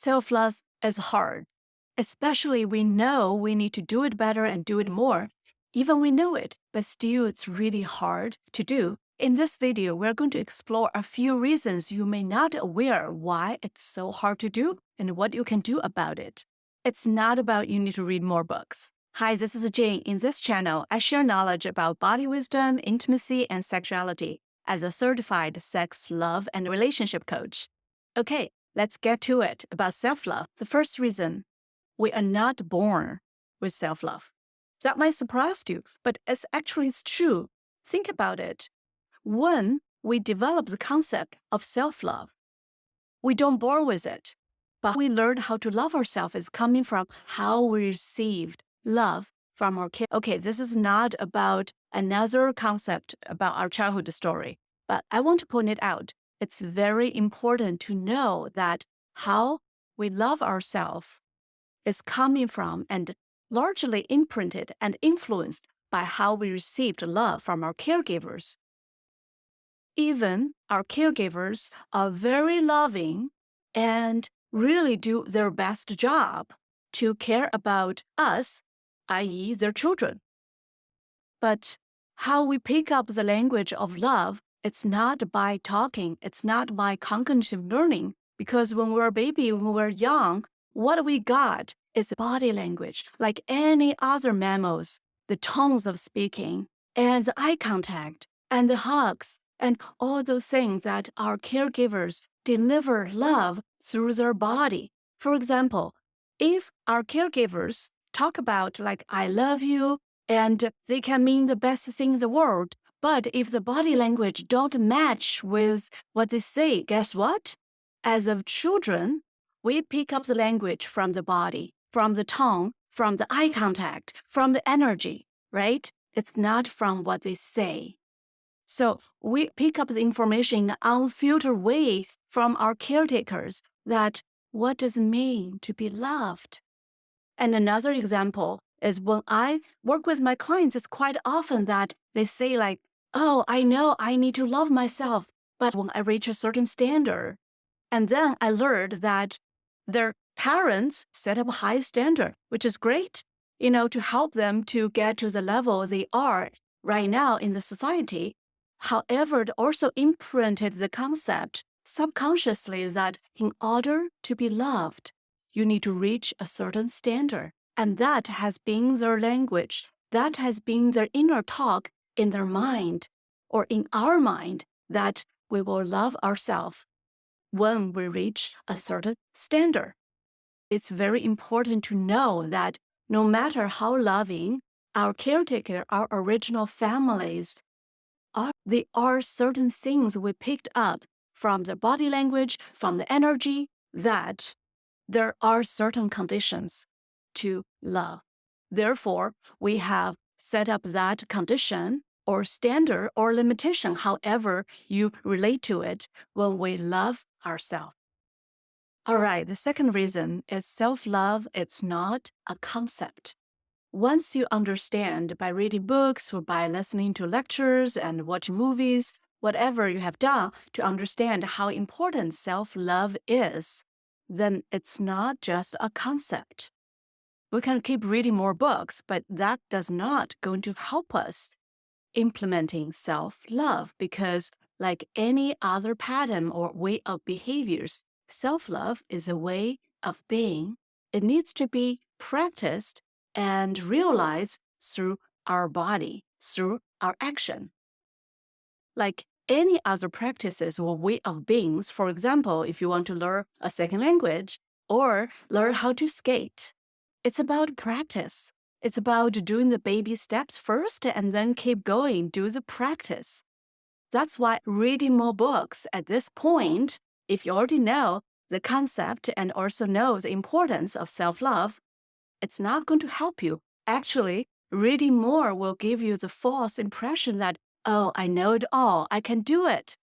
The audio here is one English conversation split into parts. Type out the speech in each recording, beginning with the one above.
Self-love is hard, especially we know we need to do it better and do it more. Even we know it, but still it's really hard to do. In this video, we're going to explore a few reasons you may not aware why it's so hard to do and what you can do about it. It's not about you need to read more books. Hi, this is Jane. In this channel, I share knowledge about body wisdom, intimacy, and sexuality as a certified sex, love, and relationship coach. Okay, let's get to it about self-love. The first reason, we are not born with self-love. That might surprise you, but it's actually true. Think about it. When we develop the concept of self-love, we don't born with it, but we learn how to love ourselves is coming from how we received love from our kids. Okay, this is not about another concept about our childhood story, but I want to point it out. It's very important to know that how we love ourselves is coming from and largely imprinted and influenced by how we received love from our caregivers. Even our caregivers are very loving and really do their best job to care about us, i.e., their children. But how we pick up the language of love, it's not by talking, it's not by cognitive learning, because when we're a baby, when we're young, what we got is body language, like any other mammals, the tones of speaking, and the eye contact, and the hugs, and all those things that our caregivers deliver love through their body. For example, if our caregivers talk about like, I love you, and they can mean the best thing in the world, but if the body language don't match with what they say, guess what? As of children, we pick up the language from the body, from the tone, from the eye contact, from the energy, right? It's not from what they say. So we pick up the information in an unfiltered way from our caretakers that what does it mean to be loved? And another example is when I work with my clients, it's quite often that they say like, oh, I know I need to love myself, but when I reach a certain standard, and then I learned that their parents set up a high standard, which is great, to help them to get to the level they are right now in the society. However, it also imprinted the concept subconsciously that in order to be loved, you need to reach a certain standard. And that has been their language. That has been their inner talk in their mind or in our mind that we will love ourselves when we reach a certain standard. It's very important to know that no matter how loving our caretaker, our original families are, there are certain things we picked up from the body language, from the energy, that there are certain conditions to love. Therefore, we have set up that condition or standard or limitation, however you relate to it, when we love ourselves. All right, the second reason is self-love. It's not a concept. Once you understand by reading books or by listening to lectures and watching movies, whatever you have done to understand how important self-love is, then it's not just a concept. We can keep reading more books, but that does not going to help us implementing self-love because like any other pattern or way of behaviors, self-love is a way of being. It needs to be practiced and realized through our body, through our action. Like any other practices or way of beings, for example, if you want to learn a second language or learn how to skate, it's about practice. It's about doing the baby steps first and then keep going, do the practice. That's why reading more books at this point, if you already know the concept and also know the importance of self-love, it's not going to help you. Actually, reading more will give you the false impression that, oh, I know it all, I can do it.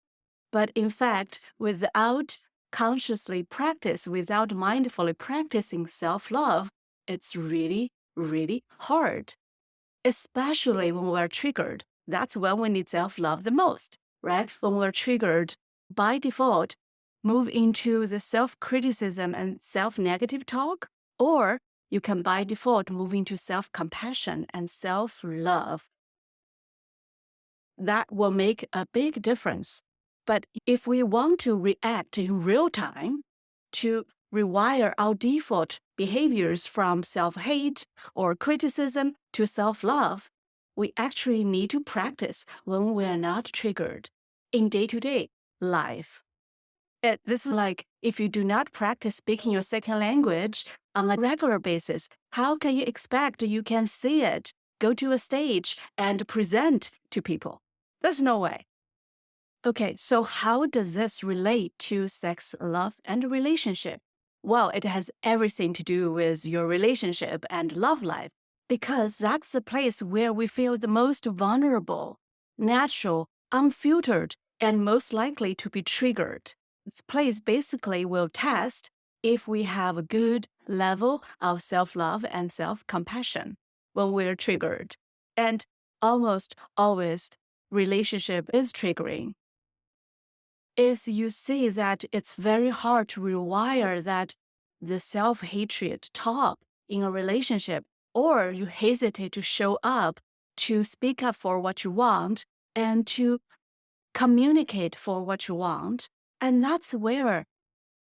But in fact, without consciously practice, without mindfully practicing self-love, it's really, really hard. Especially when we're triggered. That's when we need self-love the most, right? When we're triggered, by default, move into the self-criticism and self-negative talk, or you can by default move into self-compassion and self-love. That will make a big difference. But if we want to react in real time to rewire our default behaviors from self-hate or criticism to self-love, we actually need to practice when we're not triggered in day-to-day life. This is like if you do not practice speaking your second language on a regular basis, how can you expect you can see it, go to a stage, and present to people? There's no way. Okay, so how does this relate to sex, love, and relationship? Well, it has everything to do with your relationship and love life, because that's the place where we feel the most vulnerable, natural, unfiltered, and most likely to be triggered. This place basically will test if we have a good level of self-love and self-compassion when we're triggered. And almost always, relationship is triggering. If you see that it's very hard to rewire the self-hatred talk in a relationship, or you hesitate to show up, to speak up for what you want, and to communicate for what you want, and that's where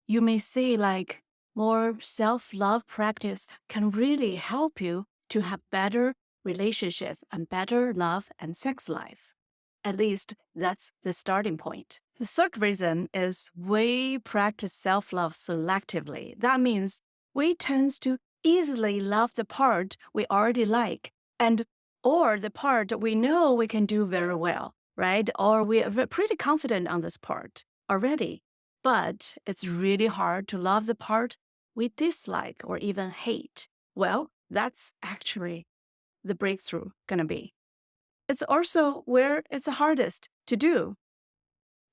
you may see like more self-love practice can really help you to have better relationship and better love and sex life. At least that's the starting point. The third reason is we practice self-love selectively. That means we tend to easily love the part we already like and or the part we know we can do very well, right? Or we are pretty confident on this part already. But it's really hard to love the part we dislike or even hate. Well, that's actually the breakthrough gonna be. It's also where it's hardest to do,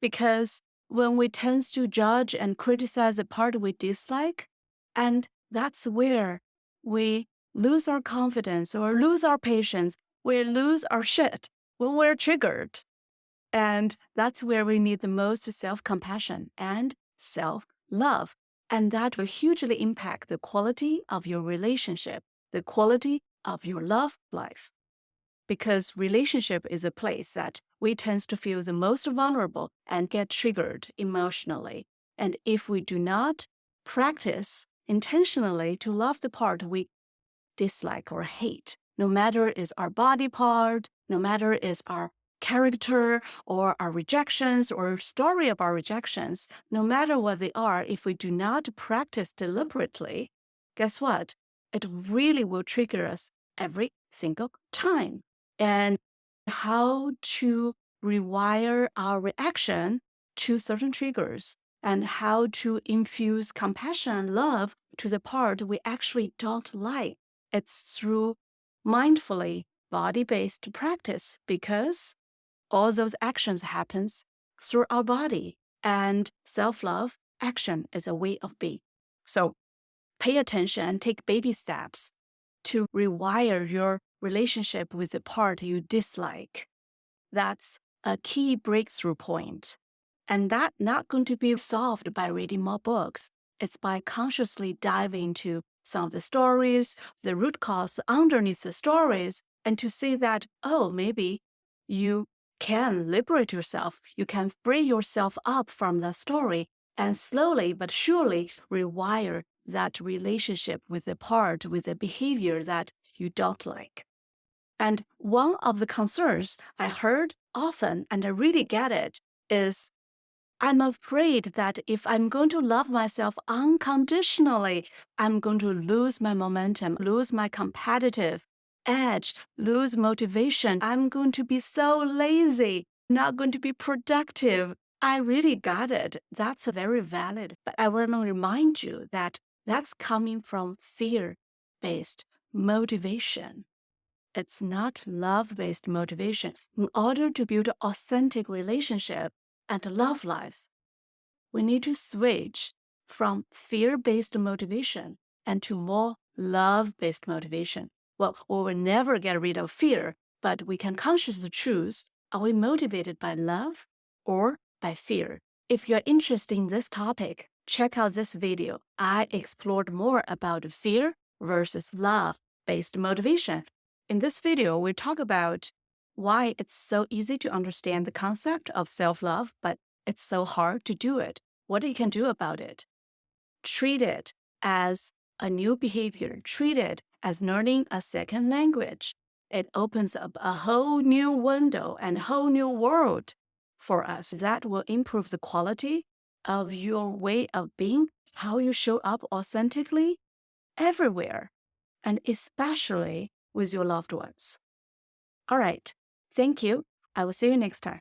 because when we tend to judge and criticize the part we dislike, and that's where we lose our confidence or lose our patience, we lose our shit when we're triggered. And that's where we need the most self-compassion and self-love. And that will hugely impact the quality of your relationship, the quality of your love life. Because relationship is a place that we tend to feel the most vulnerable and get triggered emotionally. And if we do not practice intentionally to love the part we dislike or hate, no matter is our body part, no matter is our character or our rejections or story of our rejections, no matter what they are, if we do not practice deliberately, guess what? It really will trigger us every single time. And how to rewire our reaction to certain triggers and how to infuse compassion and love to the part we actually don't like. It's through mindfully body-based practice, because all those actions happens through our body, and self-love action is a way of being. So pay attention and take baby steps to rewire your relationship with the part you dislike. That's a key breakthrough point. And that's not going to be solved by reading more books. It's by consciously diving into some of the stories, the root cause underneath the stories, and to see that, oh, maybe you can liberate yourself. You can free yourself up from the story and slowly but surely rewire that relationship with the part, with the behavior that you don't like. And one of the concerns I heard often, and I really get it, is I'm afraid that if I'm going to love myself unconditionally, I'm going to lose my momentum, lose my competitive edge, lose motivation. I'm going to be so lazy, not going to be productive. I really got it. That's very valid. But I want to remind you that that's coming from fear-based motivation. It's not love-based motivation. In order to build an authentic relationship and love life, we need to switch from fear-based motivation and to more love-based motivation. Well, we will never get rid of fear, but we can consciously choose, are we motivated by love or by fear? If you're interested in this topic, check out this video. I explored more about fear versus love-based motivation. In this video, we talk about why it's so easy to understand the concept of self-love, but it's so hard to do it. What you can do about it? Treat it as a new behavior. Treat it as learning a second language. It opens up a whole new window and a whole new world for us that will improve the quality of your way of being, how you show up authentically everywhere, and especially with your loved ones. All right. Thank you. I will see you next time.